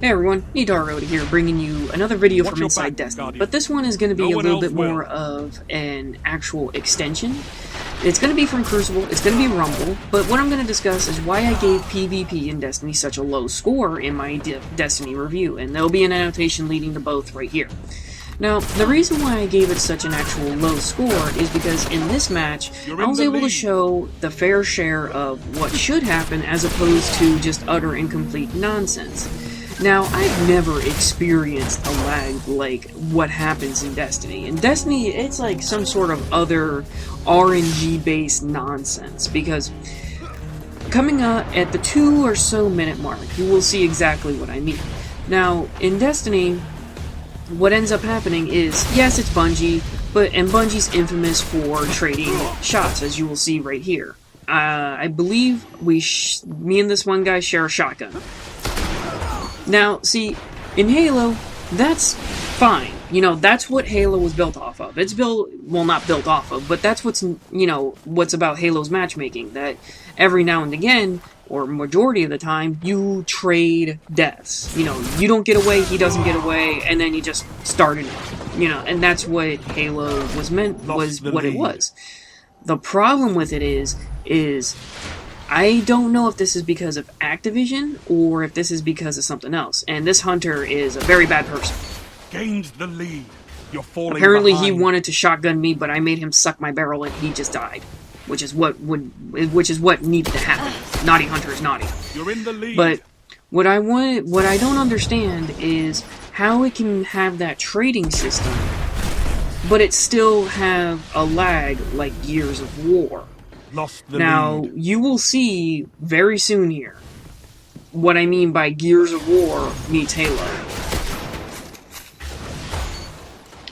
Hey everyone, Ittarra here, bringing you another video from Inside Destiny, but this one is going to be a little bit more of an actual extension. It's going to be from Crucible, it's going to be Rumble, but what I'm going to discuss is why I gave PvP in Destiny such a low score in my Destiny review, and there'll be an annotation leading to both right here. Now, the reason why I gave it such an actual low score is because in this match, I was able to show the fair share of what should happen as opposed to just utter incomplete nonsense. Now, I've never experienced a lag like what happens in Destiny. In Destiny, it's like some sort of other RNG-based nonsense, because coming up at the 2 or so minute mark, you will see exactly what I mean. Now, in Destiny, what ends up happening is, yes, it's Bungie, and Bungie's infamous for trading shots, as you will see right here. I believe me and this one guy share a shotgun. Now, see, in Halo, that's fine. You know, that's what Halo was built off of. It's built, well, not built off of, but that's what's, you know, what's about Halo's matchmaking. That every now and again, or majority of the time, you trade deaths. You know, you don't get away, he doesn't get away, and then you just start it. You know, and that's what Halo was what it was. The problem with it is I don't know if this is because of Activision, or if this is because of something else. And this Hunter is a very bad person. Gained the lead. You're falling Apparently behind. He wanted to shotgun me, but I made him suck my barrel and he just died. Which is what needed to happen. Naughty Hunter is naughty. You're in the lead. But what I don't understand is how it can have that trading system, but it still have a lag like Gears of War. Lost the Now, lead. you will see very soon here what I mean by Gears of War meets Halo.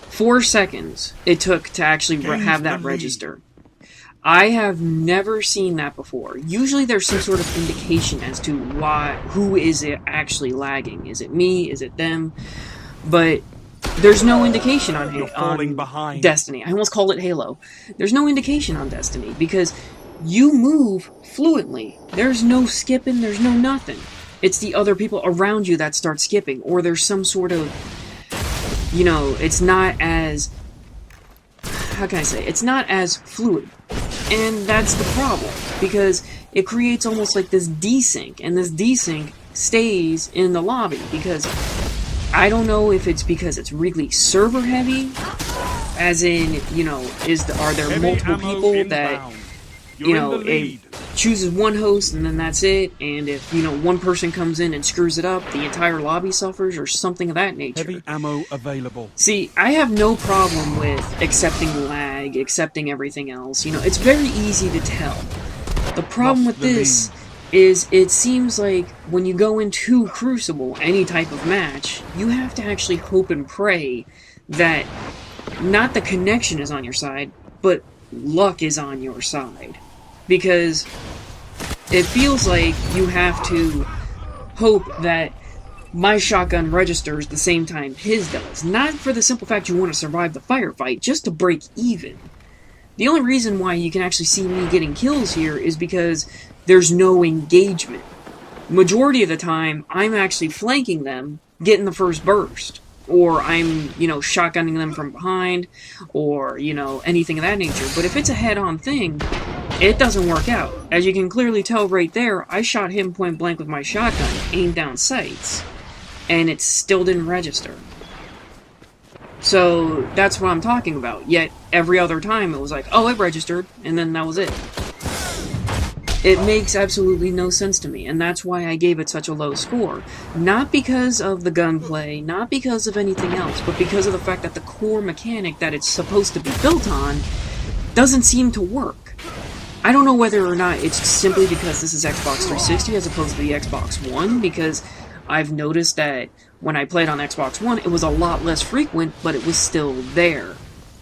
4 seconds it took to actually have that register. I have never seen that before. Usually there's some sort of indication as to who is it actually lagging. Is it me? Is it them? But there's no indication on Destiny. I almost called it Halo. There's no indication on Destiny, because you move fluently. There's no skipping, there's no nothing. It's the other people around you that start skipping, or there's some sort of, you know, it's not as, how can I say, it's not as fluid. And that's the problem, because it creates almost like this desync, and this desync stays in the lobby, because I don't know if it's because it's really server heavy, as in, you know, are there multiple people that, you know, it chooses one host and then that's it, and if, you know, one person comes in and screws it up, the entire lobby suffers, or something of that nature. Heavy ammo available. See, I have no problem with accepting lag, accepting everything else. You know, it's very easy to tell. The problem with this is it seems like when you go into Crucible, any type of match, you have to actually hope and pray that not the connection is on your side, but luck is on your side. Because it feels like you have to hope that my shotgun registers the same time his does. Not for the simple fact you want to survive the firefight, just to break even. The only reason why you can actually see me getting kills here is because there's no engagement. Majority of the time, I'm actually flanking them, getting the first burst. Or I'm, you know, shotgunning them from behind, or, you know, anything of that nature. But if it's a head-on thing, it doesn't work out. As you can clearly tell right there, I shot him point blank with my shotgun, aimed down sights, and it still didn't register. So, that's what I'm talking about. Yet, every other time it was like, oh, it registered, and then that was it. It makes absolutely no sense to me, and that's why I gave it such a low score. Not because of the gunplay, not because of anything else, but because of the fact that the core mechanic that it's supposed to be built on doesn't seem to work. I don't know whether or not it's simply because this is Xbox 360 as opposed to the Xbox One, because I've noticed that when I played on Xbox One, it was a lot less frequent, but it was still there.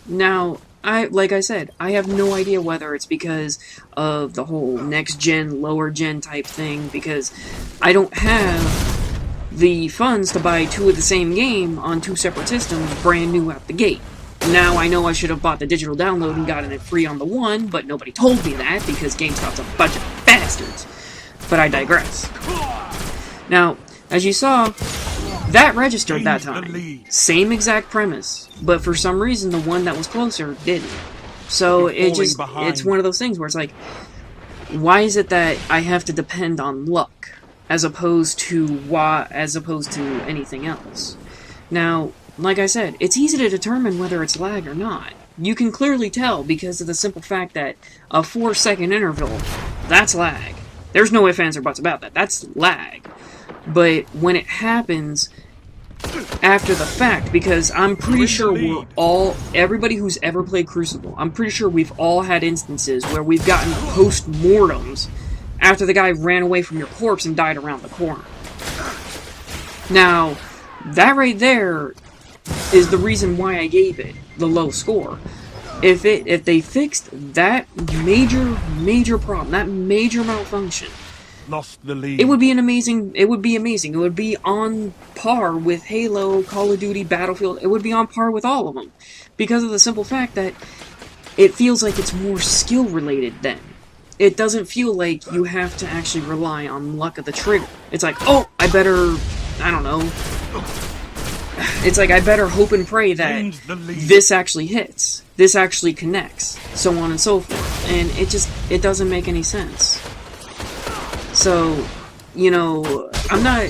Now, like I said, I have no idea whether it's because of the whole next-gen, lower-gen type thing, because I don't have the funds to buy 2 of the same game on 2 separate systems brand new out the gate. Now, I know I should have bought the digital download and gotten it free on the one, but nobody told me that, because GameStop's a bunch of bastards. But I digress. Now, as you saw, That registered that Gained the time. lead. Same exact premise, but for some reason the one that was closer didn't. So You're it just, falling behind. it's one of those things where it's like, why is it that I have to depend on luck as opposed to anything else? Now, like I said, it's easy to determine whether it's lag or not. You can clearly tell because of the simple fact that a 4-second interval, that's lag. There's no ifs, ands, or buts about that. That's lag. But when it happens after the fact, because I'm pretty sure everybody who's ever played Crucible, I'm pretty sure we've all had instances where we've gotten post-mortems after the guy ran away from your corpse and died around the corner. Now, that right there is the reason why I gave it the low score. If they fixed that major problem, that major malfunction, Lost the lead. it would be amazing. It would be on par with Halo, Call of Duty, Battlefield. It would be on par with all of them. Because of the simple fact that it feels like it's more skill related then. It doesn't feel like you have to actually rely on luck of the trigger. It's like, oh, I don't know. It's like, I better hope and pray that this actually hits. This actually connects. So on and so forth. And it doesn't make any sense. So, you know, I'm not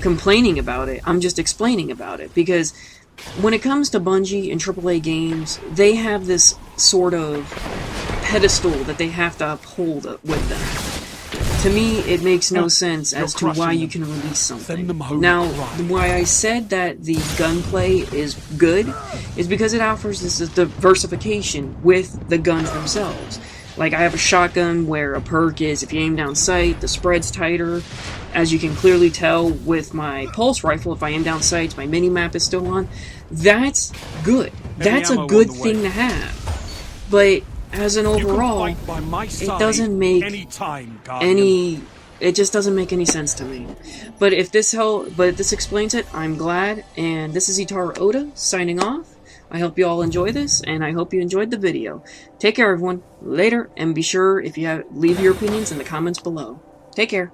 complaining about it, I'm just explaining about it, because when it comes to Bungie and AAA games, they have this sort of pedestal that they have to uphold with them. To me, it makes no sense as to why you can release something. Now, why I said that the gunplay is good is because it offers this diversification with the guns themselves. Like, I have a shotgun where a perk is, if you aim down sight, the spread's tighter. As you can clearly tell with my pulse rifle, if I aim down sights, my mini-map is still on. That's good. That's a good thing to have. But, as an overall, it doesn't make it just doesn't make any sense to me. But if this explains it, I'm glad. And this is Ittarra Oda, signing off. I hope you all enjoy this, and I hope you enjoyed the video. Take care, everyone. Later, and be sure, if you leave your opinions in the comments below. Take care.